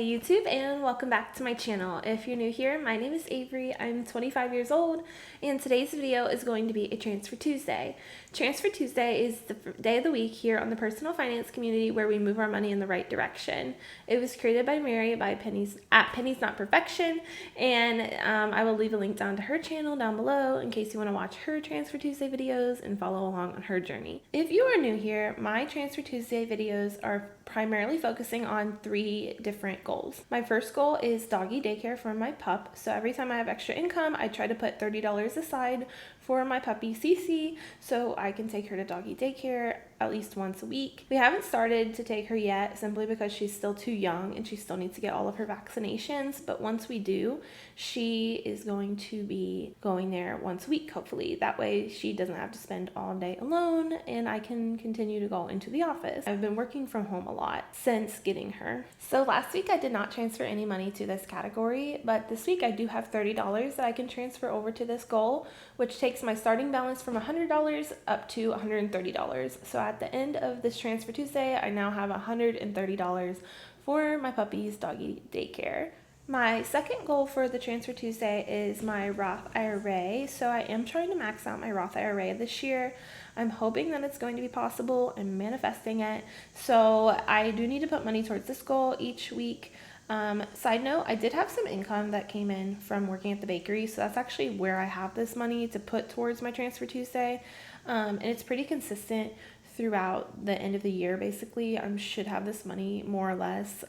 Hey YouTube, and welcome back to my channel. If you're new here, my name is Avery. I'm 25 years old, and today's video is going to be a Transfer Tuesday. Transfer Tuesday is the day of the week here on the personal finance community where we move our money in the right direction. It was created by Mary by Penny's Not Perfection, and I will leave a link down to her channel down below in case you want to watch her Transfer Tuesday videos and follow along on her journey. If you are new here, my Transfer Tuesday videos are primarily focusing on 3 different goals. My first goal is doggy daycare for my pup. So every time I have extra income, I try to put $30 aside for my puppy Cece so I can take her to doggy daycare at least once a week. We haven't started to take her yet simply because she's still too young and she still needs to get all of her vaccinations, but once we do, she is going to be going there once a week, hopefully. That way she doesn't have to spend all day alone and I can continue to go into the office. I've been working from home a lot since getting her. So last week I did not transfer any money to this category, but this week I do have $30 that I can transfer over to this goal, which takes my starting balance from $100 up to $130. So at the end of this Transfer Tuesday, I now have $130 for my puppy's doggy daycare. My second goal for the Transfer Tuesday is my Roth IRA. So I am trying to max out my Roth IRA this year. I'm hoping that it's going to be possible. I'm manifesting it. So I do need to put money towards this goal each week. Side note, I did have some income that came in from working at the bakery, so that's actually where I have this money to put towards my Transfer Tuesday, and it's pretty consistent throughout the end of the year. Basically, I should have this money more or less,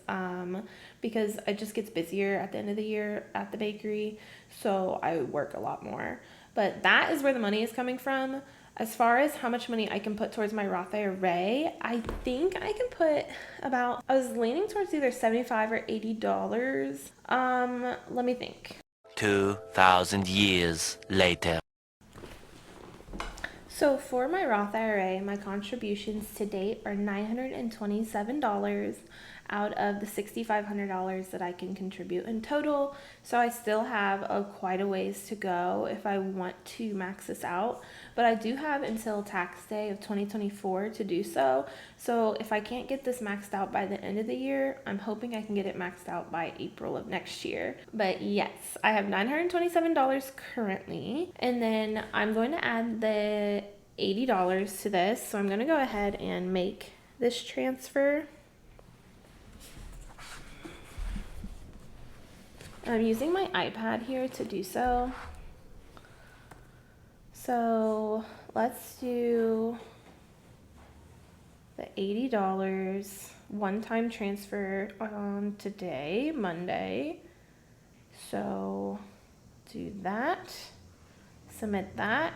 because it just gets busier at the end of the year at the bakery, so I work a lot more. But that is where the money is coming from. As far as how much money I can put towards my Roth IRA, I think I can put about, I was leaning towards either $75 or $80. Let me think. 2,000 years later. So for my Roth IRA, my contributions to date are $927 out of the $6,500 that I can contribute in total. So I still have quite a ways to go if I want to max this out, but I do have until tax day of 2024 to do so. So if I can't get this maxed out by the end of the year, I'm hoping I can get it maxed out by April of next year. But yes, I have $927 currently, and then I'm going to add the $80 to this. So I'm going to go ahead and make this transfer. I'm using my iPad here to do so. So let's do the $80 one-time transfer on today, Monday. So do that, submit that,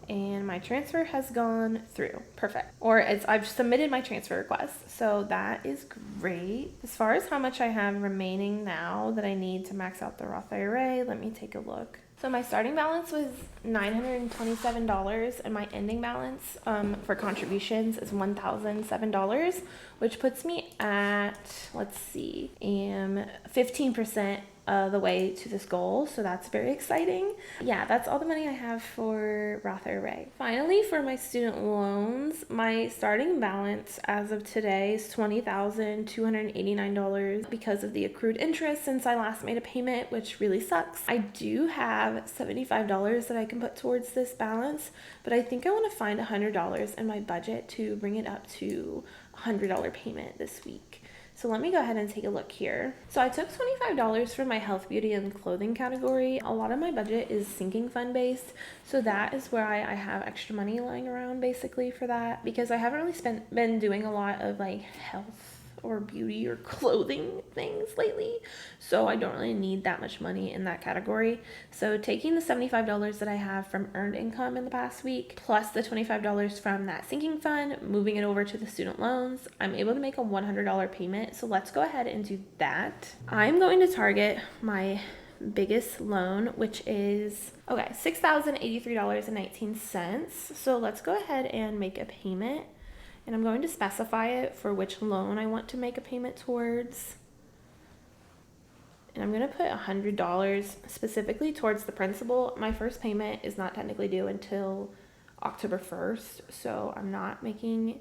and my transfer has gone through. Perfect. Or I've submitted my transfer request. So that is great. As far as how much I have remaining now that I need to max out the Roth IRA, let me take a look. So my starting balance was $927 and my ending balance for contributions is $1,007, which puts me at, let's see, 15% the way to this goal, so that's very exciting. Yeah, that's all the money I have for Roth IRA. Finally, for my student loans, my starting balance as of today is $20,289 because of the accrued interest since I last made a payment, which really sucks. I do have $75 that I can put towards this balance, but I think I want to find $100 in my budget to bring it up to a $100 payment this week. So let me go ahead and take a look here. So I took $25 for my health, beauty, and clothing category. A lot of my budget is sinking fund based. So that is where I have extra money lying around basically for that, because I haven't really been doing a lot of like health or beauty or clothing things lately. So I don't really need that much money in that category. So taking the $75 that I have from earned income in the past week, plus the $25 from that sinking fund, moving it over to the student loans, I'm able to make a $100 payment. So let's go ahead and do that. I'm going to target my biggest loan, which is, okay, $6,083.19. So let's go ahead and make a payment. And I'm going to specify it for which loan I want to make a payment towards. And I'm going to put $100 specifically towards the principal. My first payment is not technically due until October 1st, so I'm not making,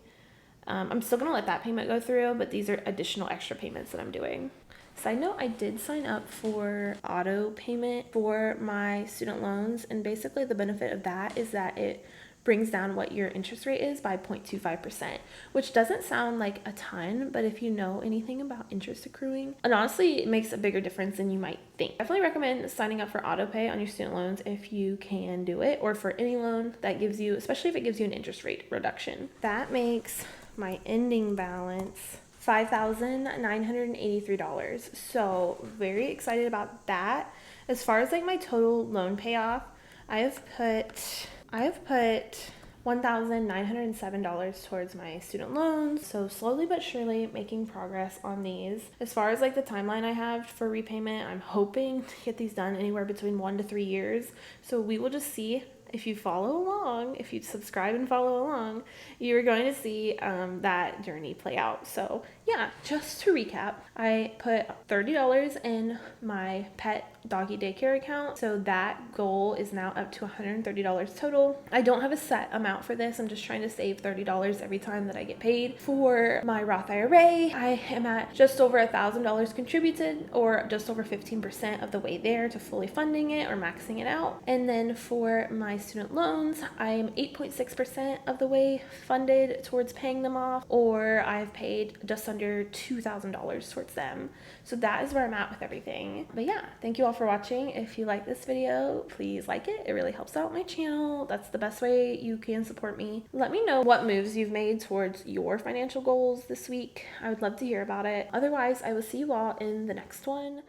I'm still going to let that payment go through, but these are additional extra payments that I'm doing. Side note, I did sign up for auto payment for my student loans, and basically the benefit of that is that it brings down what your interest rate is by 0.25%, which doesn't sound like a ton, but if you know anything about interest accruing, and honestly, it makes a bigger difference than you might think. Definitely recommend signing up for auto pay on your student loans if you can do it, or for any loan that gives you, especially if it gives you an interest rate reduction. That makes my ending balance $5,983. So very excited about that. As far as like my total loan payoff, I have put $1,907 towards my student loans. So slowly but surely making progress on these. As far as like the timeline I have for repayment, I'm hoping to get these done anywhere between 1 to 3 years. So we will just see. If you follow along, if you subscribe and follow along, you're going to see that journey play out. So yeah, just to recap, I put $30 in my pet doggy daycare account. So that goal is now up to $130 total. I don't have a set amount for this. I'm just trying to save $30 every time that I get paid. For my Roth IRA, I am at just over $1,000 contributed, or just over 15% of the way there to fully funding it or maxing it out. And then for my student loans, I am 8.6% of the way funded towards paying them off, or I've paid just under $2,000 towards them. So that is where I'm at with everything. But yeah, thank you all for watching. If you like this video, please like it. It really helps out my channel. That's the best way you can support me. Let me know what moves you've made towards your financial goals this week. I would love to hear about it. Otherwise, I will see you all in the next one.